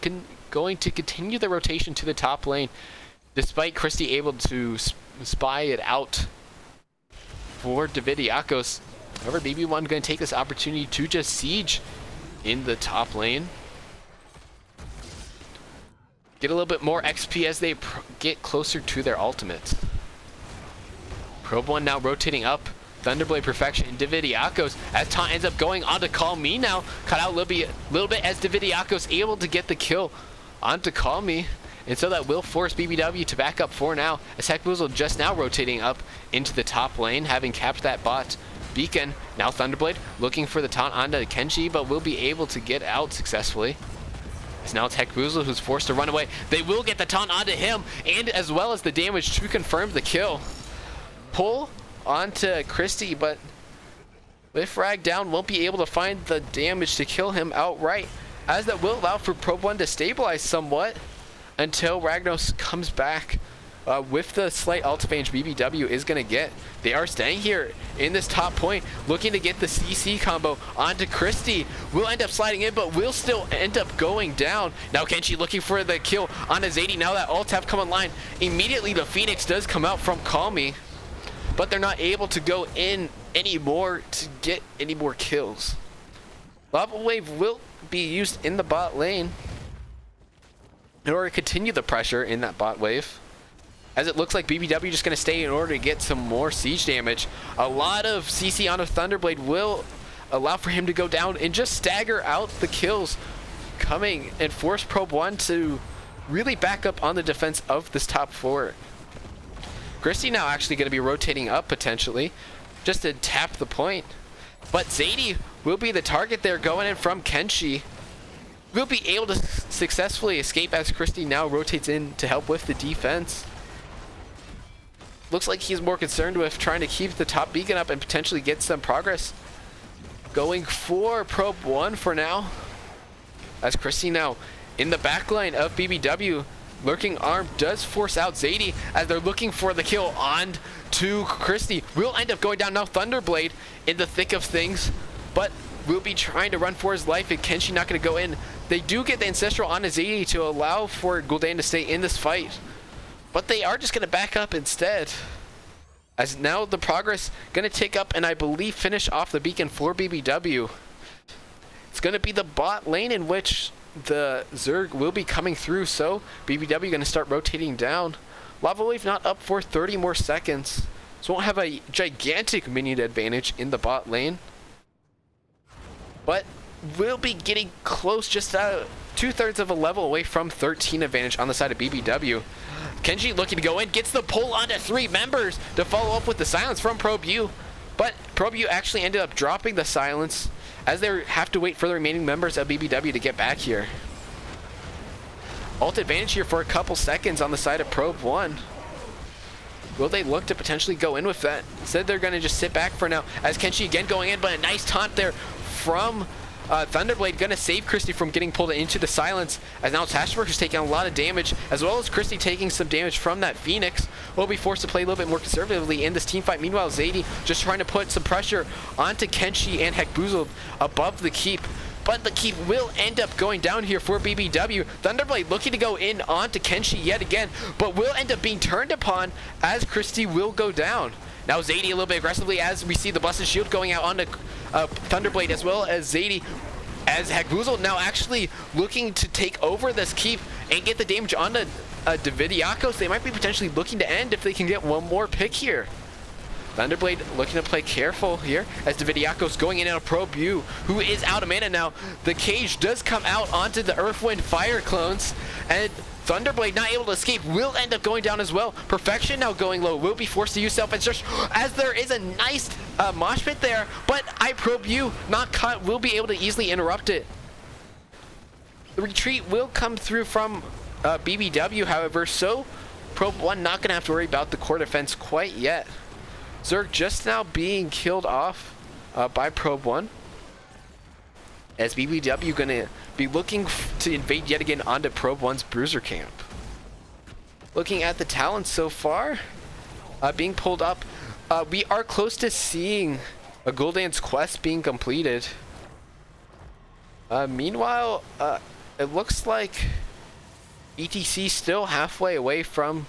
going to continue the rotation to the top lane, despite Christie able to spy it out for Dividiakos. However, BB1 going to take this opportunity to just siege in the top lane. Get a little bit more XP as they get closer to their ultimates. Probe 1 now rotating up. Thunderblade Perfection and Dividiakos, as taunt ends up going on to Call Me now. Cut out a little bit as Dividiakos able to get the kill onto Call Me. And so that will force BBW to back up for now, as Hekboozled just now rotating up into the top lane, having capped that bot beacon. Now Thunderblade looking for the taunt onto Kenshi, but will be able to get out successfully. As now it's Hekboozled who's forced to run away. They will get the taunt onto him, and as well as the damage to confirm the kill. Pull onto Christie, but with frag down, won't be able to find the damage to kill him outright, as that will allow for Probe 1 to stabilize somewhat until Ragnaros comes back. With the slight ult advantage BBW is going to get, they are staying here in this top point, looking to get the CC combo onto Christie. Will end up sliding in, but will still end up going down. Now Kenshi looking for the kill onto Zadie. Now that ult have come online, immediately the Phoenix does come out from Call Me, but they're not able to go in anymore to get any more kills. Lava Wave will be used in the bot lane. in order to continue the pressure in that bot wave. As it looks like BBW just going to stay in order to get some more siege damage. A lot of CC on a Thunderblade will allow for him to go down and just stagger out the kills coming and force Probe 1 to really back up on the defense of this top 4. Christie now actually going to be rotating up potentially just to tap the point. But Zadie will be the target there going in from Kenshi. Will be able to successfully escape as Christie now rotates in to help with the defense. Looks like he's more concerned with trying to keep the top beacon up and potentially get some progress. Going for Probe 1 for now. As Christie now in the backline of BBW. Lurking Arm does force out Zadie as they're looking for the kill on to Christie. Will end up going down now. Thunderblade in the thick of things, but will be trying to run for his life, and Kenshi not going to go in. They do get the Ancestral on Zadie to allow for Gul'dan to stay in this fight, but they are just going to back up instead. As now the progress going to take up and I believe finish off the beacon for BBW. It's going to be the bot lane in which the Zerg will be coming through, so BBW going to start rotating down. Lava Wave not up for 30 more seconds, so won't have a gigantic minion advantage in the bot lane. But will be getting close, just 2/3 of a level away from 13 advantage on the side of BBW. Kenji looking to go in, gets the pull onto 3 members to follow up with the silence from Probe U. But Probe U actually ended up dropping the silence as they have to wait for the remaining members of BBW to get back here. Ult advantage here for a couple seconds on the side of Probe 1. Will they look to potentially go in with that? Instead, they're going to just sit back for now as Kenshi again going in, but a nice taunt there from Thunderblade going to save Christie from getting pulled into the silence, as now Tashberg who's taking a lot of damage, as well as Christie taking some damage from that Phoenix, will be forced to play a little bit more conservatively in this team fight. Meanwhile, Zadie just trying to put some pressure onto Kenshi and Hekboozled above the keep, but the keep will end up going down here for BBW. Thunderblade looking to go in onto Kenshi yet again, but will end up being turned upon as Christie will go down. Now Zadie a little bit aggressively as we see the Blessed Shield going out onto Thunderblade, as well as Zadie, as Hekboozled now actually looking to take over this keep and get the damage onto Davidiakos. They might be potentially looking to end if they can get one more pick here. Thunderblade looking to play careful here as Davidiakos going in on a Probe U, who is out of mana now. The cage does come out onto the Earth, Wind, Fire clones, and Thunderblade not able to escape, will end up going down as well. Perfection now going low, will be forced to use self-insert as there is a nice mosh pit there, but I Probe U not caught, will be able to easily interrupt it. The retreat will come through from BBW, however, so Probe 1 not going to have to worry about the core defense quite yet. Zerg just now being killed off by Probe 1. As BBW going to be looking to invade yet again onto Probe 1's Bruiser camp. Looking at the talents so far, being pulled up, we are close to seeing a Gul'dan's quest being completed. Meanwhile, it looks like ETC still halfway away from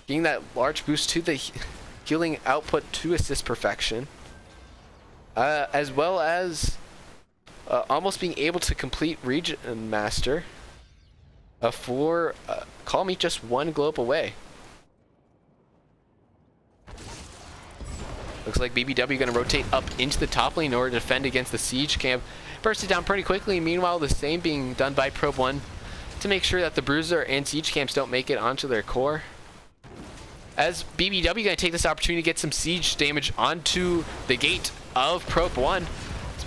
getting that large boost to the healing output to assist perfection, as well as almost being able to complete Region Master for Call Me just 1 globe away. Looks like BBW going to rotate up into the top lane in order to defend against the siege camp. Burst it down pretty quickly. Meanwhile, the same being done by Probe 1 to make sure that the Bruiser and siege camps don't make it onto their core. As BBW going to take this opportunity to get some siege damage onto the gate of Probe 1.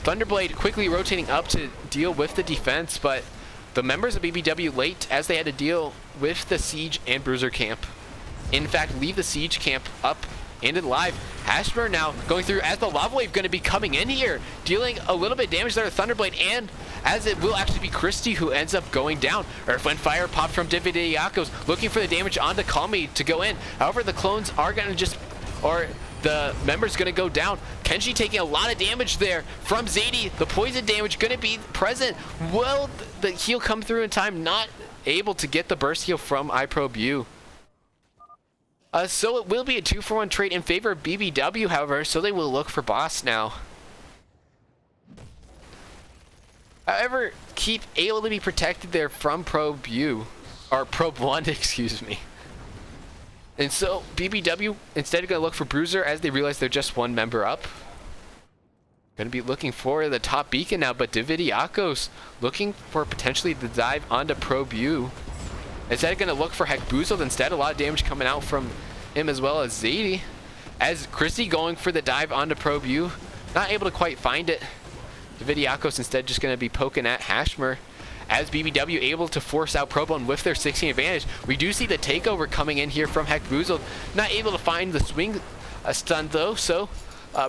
Thunderblade quickly rotating up to deal with the defense, but the members of BBW late as they had to deal with the siege and Bruiser camp. In fact, leave the siege camp up and alive. Hashburn now going through as the Lava Wave going to be coming in here, dealing a little bit of damage there to Thunderblade, and as it will actually be Christie who ends up going down. Earth, Wind, Fire popped from Davidiakos, looking for the damage onto Call Me to go in. However, the clones are going to just, or the member's going to go down. Kenshi taking a lot of damage there from Zadie. The poison damage going to be present. Will the heal come through in time? Not able to get the burst heal from iProbe U. So it will be a 2-for-1 trade in favor of BBW, however, so they will look for boss now. However, keep able to be protected there from Probe U. Or Probe 1, excuse me. And so BBW instead of going to look for Bruiser as they realize they're just one member up. Going to be looking for the top beacon now, but Dividiakos looking for potentially the dive onto Probe U. Instead going to look for Hekbuzled instead. A lot of damage coming out from him as well as Zadie. As Christie going for the dive onto Probe U. Not able to quite find it. Dividiakos instead just going to be poking at Hashmer. As BBW able to force out Probe 1 with their 16 advantage. We do see the takeover coming in here from Hekbuzled. Not able to find the swing stun though, so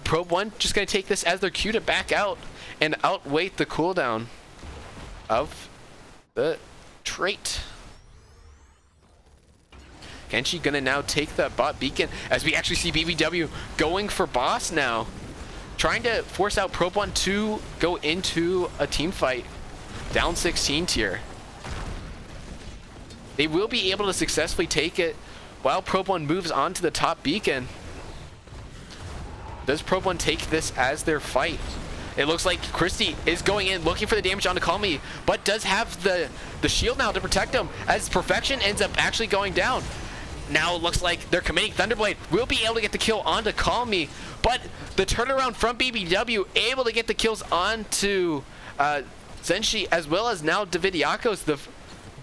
Probe 1 just going to take this as their cue to back out and outwait the cooldown of the trait. Kenshi going to now take the bot beacon as we actually see BBW going for boss now. Trying to force out Probe 1 to go into a team fight. Down 16 tier. They will be able to successfully take it while Probe 1 moves on to the top beacon. Does Probe 1 take this as their fight? It looks like Christie is going in looking for the damage onto Call Me, but does have the shield now to protect him as Perfection ends up actually going down. Now it looks like they're committing Thunderblade. Will be able to get the kill onto Call Me, but the turnaround from BBW able to get the kills onto Zenshi as well as now Dividiakos,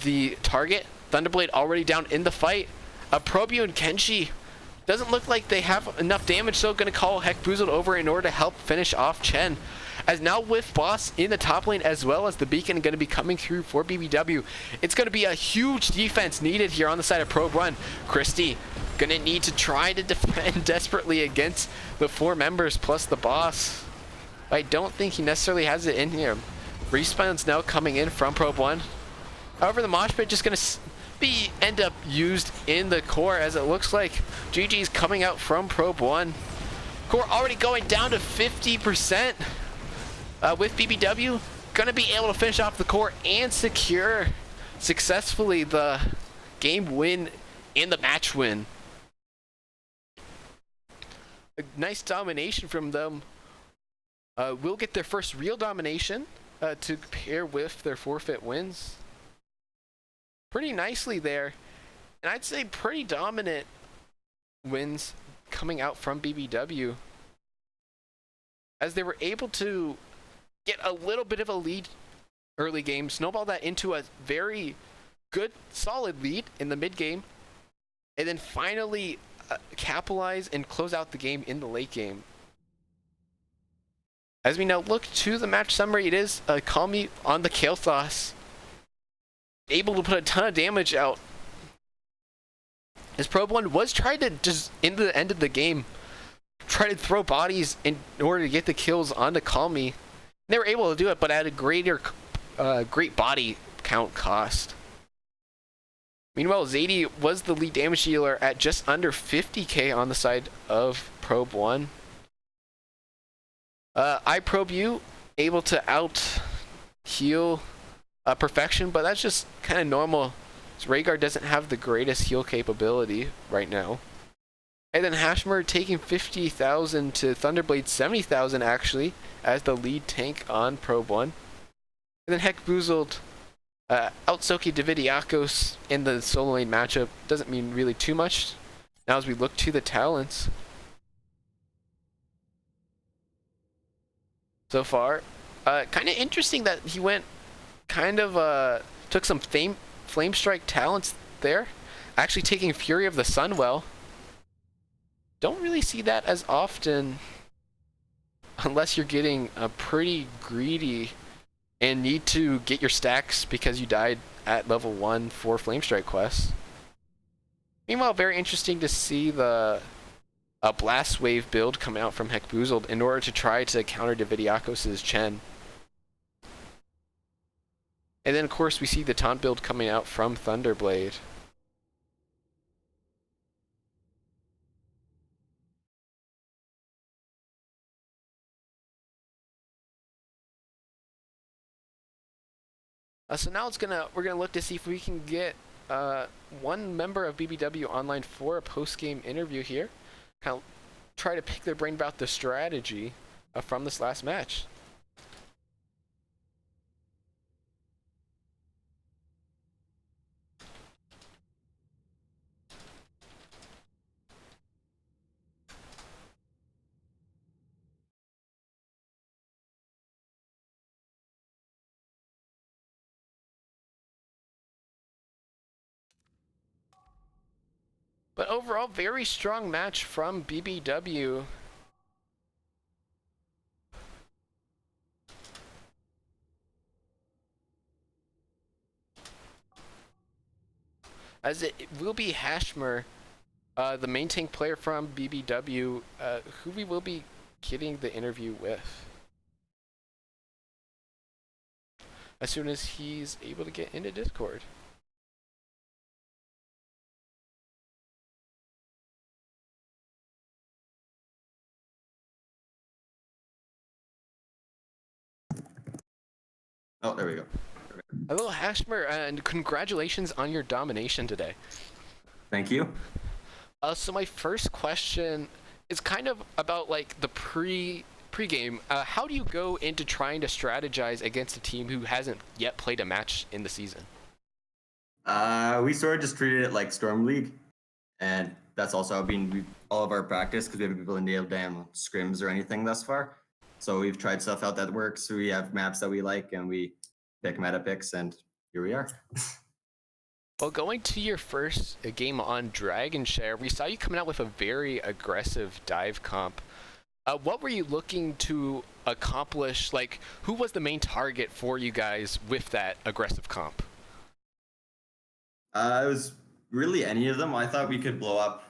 the target. Thunderblade already down in the fight. Probio and Kenshi doesn't look like they have enough damage, so going to call Hekbuzled over in order to help finish off Chen. As now with boss in the top lane as well as the beacon going to be coming through for BBW. It's going to be a huge defense needed here on the side of Probe 1. Christie going to need to try to defend desperately against the 4 members plus the boss. I don't think he necessarily has it in here. Respawn's now coming in from Probe 1. However, the mosh pit just going to end up used in the core as it looks like GG's coming out from Probe 1. Core already going down to 50% with BBW. Going to be able to finish off the core and secure successfully the game win and the match win. A nice domination from them. Will get their first real domination to pair with their forfeit wins. Pretty nicely there. And I'd say pretty dominant wins coming out from BBW. As they were able to get a little bit of a lead early game, snowball that into a very good, solid lead in the mid game, and then finally capitalize and close out the game in the late game. As we now look to the match summary, it is Call Me on the Kael'thas. Able to put a ton of damage out. As Probe 1 was trying to just, in the end of the game, try to throw bodies in order to get the kills onto Call Me. They were able to do it, but at a great body count cost. Meanwhile, Zadie was the lead damage dealer at just under 50k on the side of Probe 1. iProbeU able to out heal Perfection, but that's just kind of normal. So Rhaegar doesn't have the greatest heal capability right now. And then Hashmer taking 50,000 to Thunderblade 70,000 actually as the lead tank on Probe 1. And then Hekbuzled out-soaking Dividiakos in the solo lane matchup doesn't mean really too much. Now as we look to the talents. So far, kind of interesting that he went took some Flame Strike talents there. Actually taking Fury of the Sunwell. Don't really see that as often unless you're getting pretty greedy and need to get your stacks because you died at level 1 for Flame Strike quests. Meanwhile, very interesting to see the Blast Wave build come out from Hekbuzled in order to try to counter Dividiakos' Chen. And then, of course, we see the taunt build coming out from Thunderblade. So now we're gonna look to see if we can get one member of BBW online for a post-game interview here. Kind of try to pick their brain about the strategy from this last match. But overall, very strong match from BBW. As it will be Hashmer, the main tank player from BBW, who we will be getting the interview with as soon as he's able to get into Discord. Oh, there we go. Hello, Hashmer, and congratulations on your domination today. Thank you. So my first question is kind of about like the pre-game. How do you go into trying to strategize against a team who hasn't yet played a match in the season? We sort of just treated it like Storm League, and that's also been all of our practice because we haven't been able to nail down scrims or anything thus far. So we've tried stuff out that works. We have maps that we like, and we pick meta picks, and here we are. Well, going to your first game on Dragon Share, we saw you coming out with a very aggressive dive comp. What were you looking to accomplish? Like, who was the main target for you guys with that aggressive comp? It was really any of them. I thought we could blow up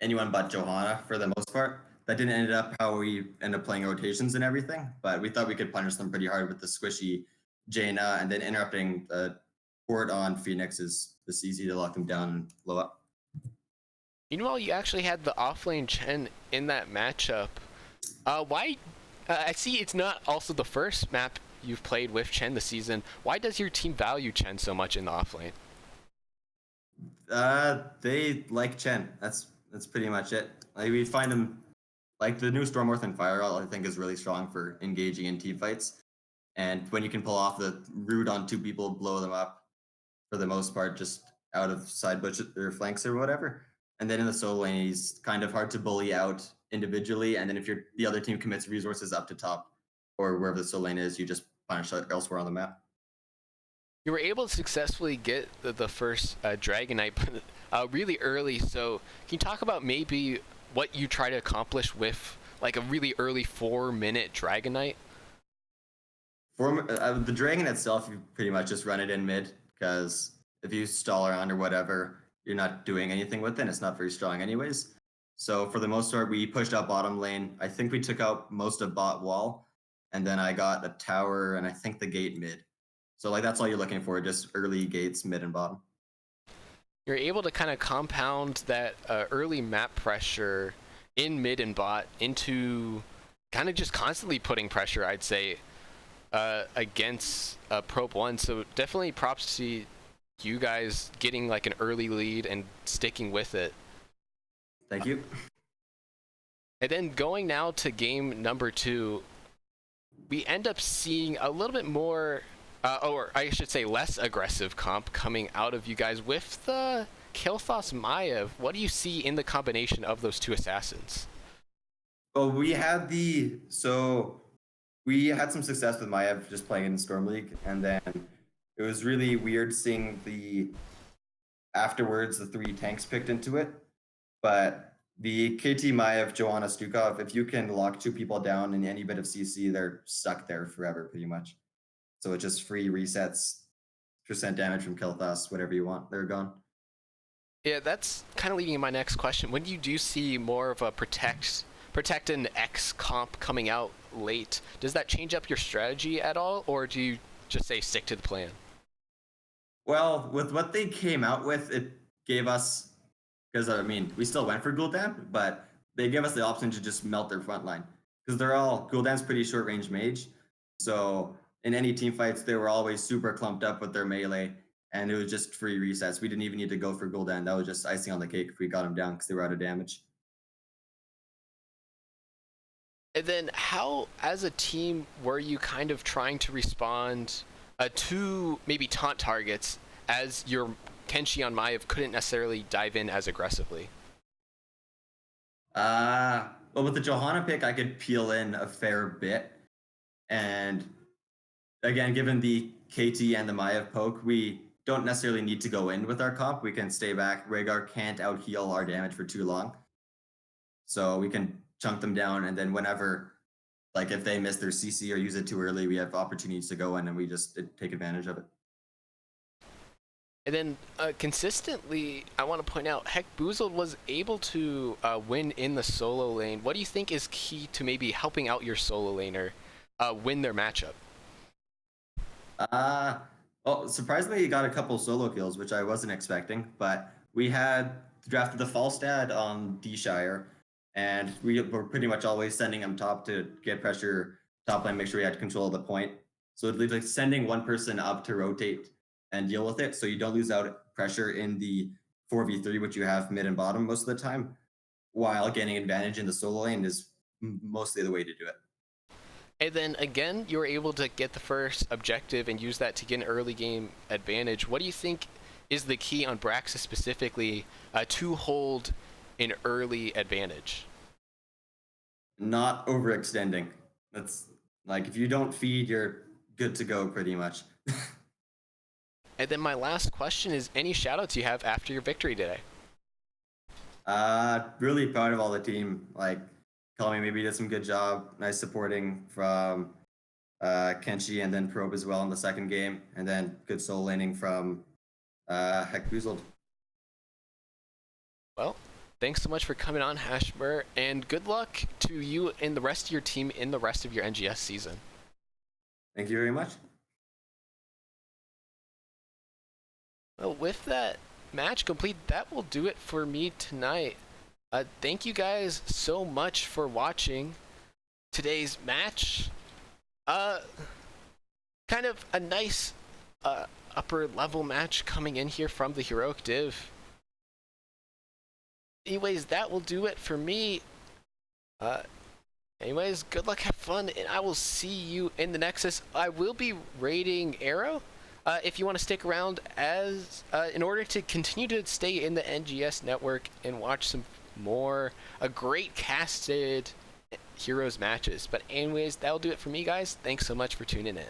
anyone but Johanna for the most part. That didn't end up how we end up playing rotations and everything, but we thought we could punish them pretty hard with the squishy Jaina, and then interrupting the port on Phoenix is this easy to lock them down and blow up. Meanwhile, you actually had the offlane Chen in that matchup. Why? I see it's not also the first map you've played with Chen this season. Why does your team value Chen so much in the offlane? They like Chen. That's pretty much it. Like, we find them like the new Stormworth and Firewall, I think, is really strong for engaging in team fights. And when you can pull off the root on two people, blow them up for the most part, just out of side bush or flanks or whatever. And then in the solo lane, he's kind of hard to bully out individually. And then if the other team commits resources up to top or wherever the solo lane is, you just punish elsewhere on the map. You were able to successfully get the first Dragon Knight really early. So can you talk about maybe what you try to accomplish with like a really early 4-minute Dragon Knight? For the Dragon itself, you pretty much just run it in mid, because if you stall around or whatever, you're not doing anything with it. It's not very strong anyways. So for the most part, we pushed up bottom lane. I think we took out most of bot wall, and then I got a tower and I think the gate mid. So like that's all you're looking for, just early gates mid and bottom. You're able to kind of compound that early map pressure in mid and bot into kind of just constantly putting pressure, I'd say, against Probe 1. So definitely props to you guys getting like an early lead and sticking with it. Thank you. And then going now to game number 2, we end up seeing a little bit more, or I should say less aggressive comp coming out of you guys with the Kilthos Maiev. What do you see in the combination of those two assassins? Well, we had some success with Maiev just playing in Storm League, and then it was really weird seeing afterwards the 3 tanks picked into it. But the KT Maiev, Joanna Stukov, if you can lock 2 people down in any bit of CC, they're stuck there forever pretty much. So it's just free resets, percent damage from Kilthos, whatever you want, they're gone. Yeah, that's kind of leading to my next question. When you do see more of a protect and X comp coming out late, does that change up your strategy at all, or do you just say stick to the plan? Well, with what they came out with, it gave us, because I mean, we still went for Gul'dan, but they gave us the option to just melt their front line, because Gul'dan's pretty short range mage. So in any team fights, they were always super clumped up with their melee, and it was just free resets. We didn't even need to go for Gul'dan. That was just icing on the cake if we got them down because they were out of damage. And then how, as a team, were you kind of trying to respond to maybe taunt targets as your Kenshi on Maiev couldn't necessarily dive in as aggressively? Well, with the Johanna pick, I could peel in a fair bit. And again, given the KT and the Maiev poke, we don't necessarily need to go in with our comp. We can stay back. Rhaegar can't out heal our damage for too long. So we can chunk them down, and then whenever, like if they miss their CC or use it too early, we have opportunities to go in and we just take advantage of it. And then consistently, I want to point out, Heck Boozled was able to win in the solo lane. What do you think is key to maybe helping out your solo laner win their matchup? Well, surprisingly, he got a couple solo kills, which I wasn't expecting. But we had drafted the Falstad on D-Shire, and we were pretty much always sending him top to get pressure top lane, make sure we had control of the point. So it's like sending one person up to rotate and deal with it, so you don't lose out pressure in the 4v3, which you have mid and bottom most of the time, while getting advantage in the solo lane is mostly the way to do it. And then again, you were able to get the first objective and use that to get an early game advantage. What do you think is the key on Braxis specifically to hold an early advantage? Not overextending. That's like, if you don't feed, you're good to go pretty much. And then my last question is, any shoutouts you have after your victory today? Really proud of all the team. Like, Kami maybe did some good job. Nice supporting from Kenshi and then Probe as well in the second game. And then good soul laning from Heck Boozled. Well, thanks so much for coming on, Hashmer, and good luck to you and the rest of your team in the rest of your NGS season. Thank you very much. Well, with that match complete, that will do it for me tonight. Thank you guys so much for watching today's match. Kind of a nice upper level match coming in here from the Heroic Div. Anyways, that will do it for me. Anyways, good luck, have fun, and I will see you in the Nexus. I will be raiding Arrow. If you want to stick around as in order to continue to stay in the NGS network and watch some more great casted Heroes matches. But anyways, that'll do it for me, guys. Thanks so much for tuning in.